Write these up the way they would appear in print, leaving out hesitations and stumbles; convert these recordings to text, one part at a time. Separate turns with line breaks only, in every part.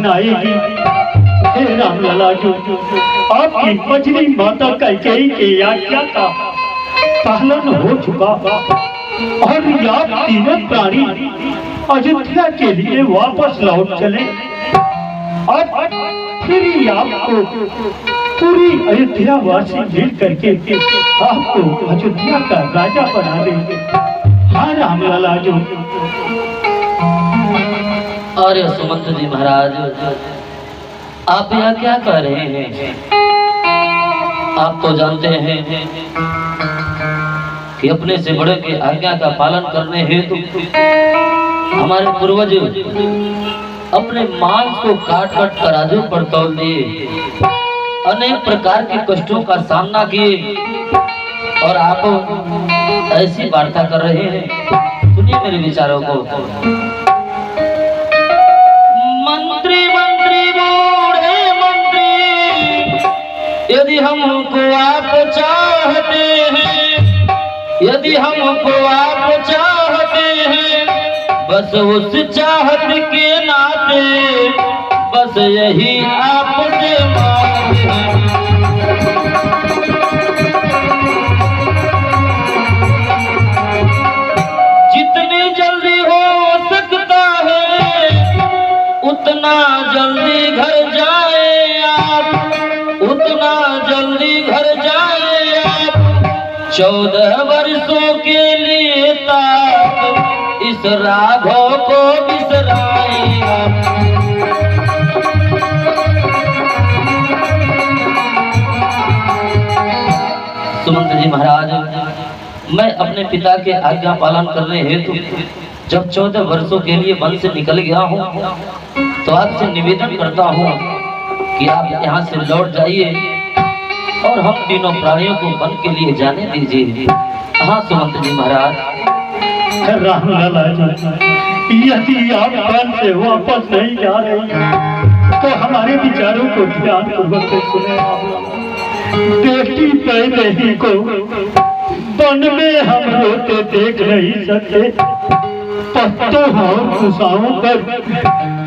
पहनाएगी। हे रामलला जो आपकी मछली माता कैकेयी के आज्ञा का पालन हो चुका और आप तीनों प्राणी अयोध्या के लिए वापस लौट चले। अब फिर आपको पूरी अयोध्या वासी मिल करके आपको अयोध्या का राजा बना देंगे। हाँ रामलला जो।
अरे सुमंत जी महाराज, आप यहाँ क्या कर रहे हैं? आप तो जानते हैं कि अपने से बड़े की आज्ञा का पालन करने हेतु हमारे पूर्वज अपने मांस को काट काट तराजू पर तौल दिए, अनेक प्रकार के कष्टों का सामना किए, और आप ऐसी वार्ता कर रहे हैं। सुनिए मेरे विचारों को। मंत्री मंत्री बूढ़े मंत्री, यदि हमको आप चाहते हैं, यदि हमको आप चाहते हैं, बस उस चाहत के नाते बस यही आपसे मांगते हैं। जितनी जल्दी हो सकता है उतना जल्दी घर जाए आप, उतना जल्दी घर जाए आप। 14 वर्षों के लिए तक इस राघव को बिसराए आप। सुमंत जी महाराज, मैं अपने पिता के आज्ञा पालन करने हेतु जब 14 वर्षों के लिए वन से निकल गया हूँ, तो आपसे निवेदन करता हूँ कि आप यहाँ से लौट जाइए और हम तीनों प्राणियों को वन के लिए जाने दीजिए। हाँ सुमंत जी महाराज।
रामलला यदि आप वन से वापस नहीं जा रहे तो हमारे विचारों को ध्यान पूर्वक सुने। बेटी पहले ही को वन में हम रोते देख नहीं सकते, पत्तों और खुशाओं पर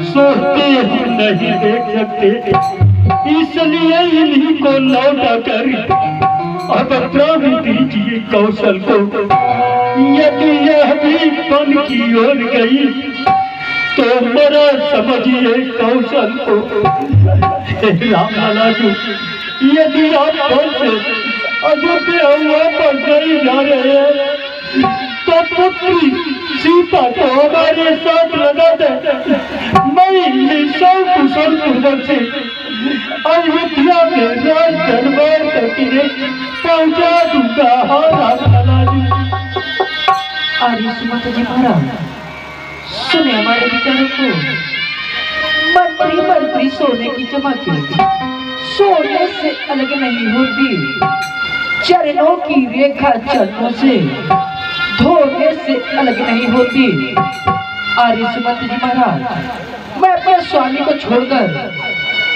सोते हम नहीं देख सकते, इसलिए इन्हीं को लौटा कर अब प्राणी दीजिए कौशल को। यदि यह भी वन की ओर गई तो मरा समझिए कौशल को। रामलला जी, यदि आप वन से अयोध्या वापस नहीं जा रहे हैं तो पुत्री सीता को हमारे साथ लगा दे। मैं सब कुशल पूर्वक से अयोध्या में राज दरबार तक पहुंचा दूंगा। हाँ रामलला जी।
अरे सुमंत जी महाराज, सुने हमारे विचारों को। मंत्री मंत्री सोने की चमक सोने से अलग नहीं होती, चरणों की रेखा चरणों से धोने से अलग नहीं होती। अरे सुमंत जी महाराज, मैं अपने स्वामी को छोड़कर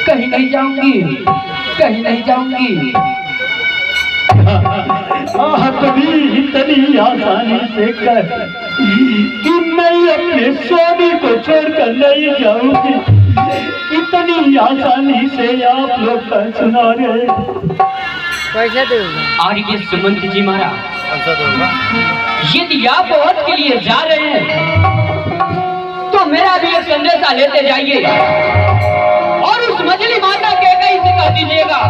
कहीं नहीं जाऊंगी, कहीं नहीं जाऊंगी।
कभी इतनी आसानी से कह कि मैं अपने स्वामी को छोड़कर नहीं जाऊंगी, इतनी आसानी से आप लोग का सुना रहे।
और ये सुमंत जी महाराज, यदि आप वध के लिए जा रहे हैं तो मेरा भी एक संदेशा लेते जाइए और उस मछली माता के कहीं से कह दीजिएगा,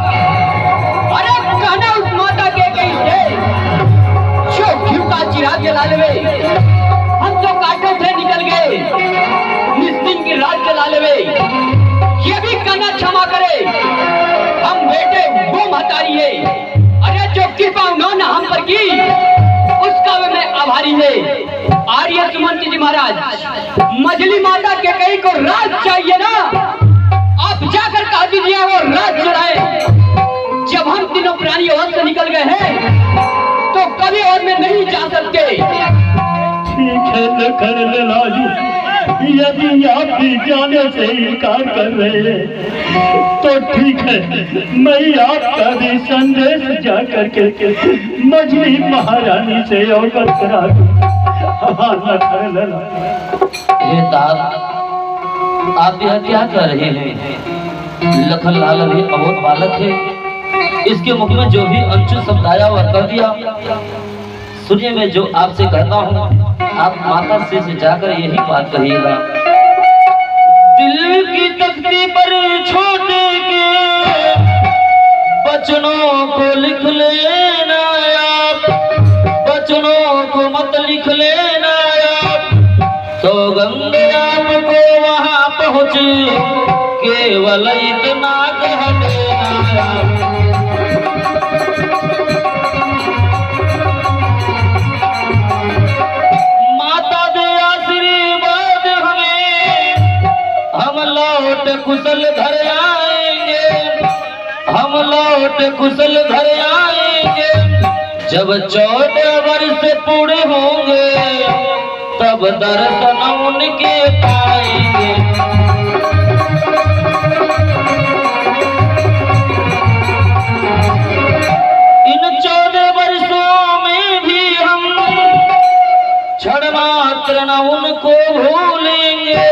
अरे कहना उस माता के कहीं से जो घी का चिराग जला लेवे, हम तो कांटों से निकल गए, निस्तिन की रात जला लेवे, ये भी कहना क्षमा करे, हम बेटे वो महतारी है, अरे जो कृपा उन्होंने हम पर की उसका भी मैं आभारी है। आर्य सुमंत जी महाराज, मछली माता के कहीं को राज चाहिए ना, आप जाकर कह दीजिए वो राज चलाए। जब हम तीनों प्राणी और से निकल गए हैं तो कभी और में नहीं जा सकते।
ठीक है लखन लालू, यदि आप भी जाने से इनकार कर रहे हैं तो ठीक है, मैं आपका भी संदेश जा करके मछली महारानी से अवगत करा दूं।
आप यह क्या कर रहे हैं? लखन लाल अभी अबोध बालक है, इसके मुख में जो भी अंशु शब्द आया वह कर दिया। सुनिए, मैं जो आपसे कहता हूँ आप माता से जाकर यही बात कहिएगा। दिल की तख्ती पर छोटे के बचनों को लिख लेना आप, बचनों को मत लिख लेना आप। सौगंध आपको वहां पहुंच केवल इतना कह देना आप। माता दे आशीर्वाद हमें, हम लौट कुशल घर आएंगे, हम लौट कुशल घर आएंगे। जब 14 वर्ष पूरे होंगे तब दर्शन उनके पाएंगे। इन 14 वर्षों में भी हम क्षण मात्र न उनको भूलेंगे,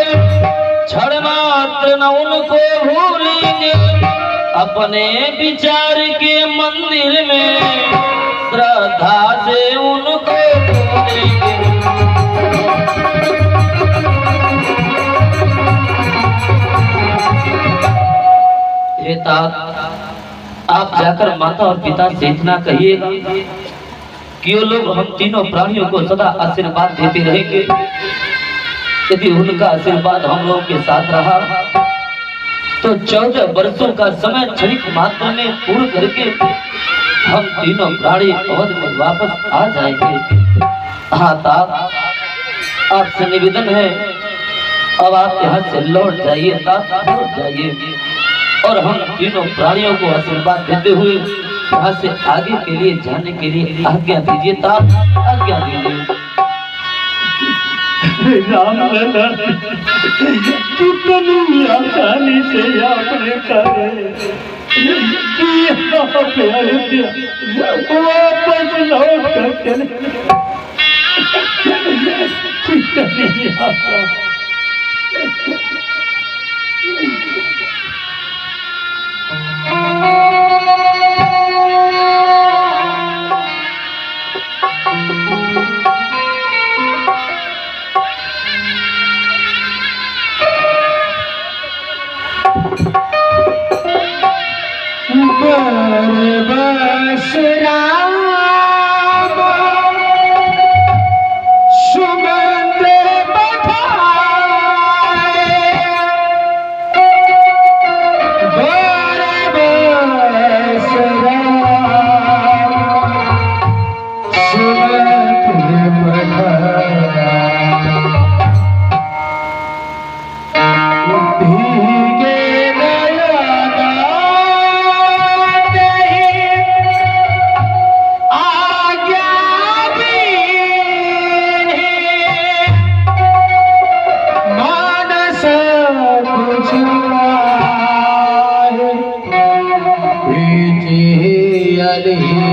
क्षण मात्र न उनको भूलेंगे। अपने विचार के मंदिर में श्रद्धा से उनको पूजेंगे। हे तात, आप जाकर माता और पिता से इतना कहिएगा कि वो लोग हम तीनों प्राणियों को सदा आशीर्वाद देते रहेंगे। यदि उनका आशीर्वाद हम लोगों के साथ रहा तो 14 वर्षों का समय क्षणिक मात्र में पूर्ण करके हम तीनों प्राणी अवध में वापस आ जाएंगे। हाँ तात, आपसे निवेदन है, अब आप यहाँ से लौट जाइए तात, लौट जाइए और हम तीनों प्राणियों को आशीर्वाद देते हुए यहाँ से आगे के लिए जाने के लिए आज्ञा दीजिए तात, आज्ञा दीजिए।
राम लला कितनी आसानी से आपने करे कि वापस लौट कर चले। कितनी आसान।
Ali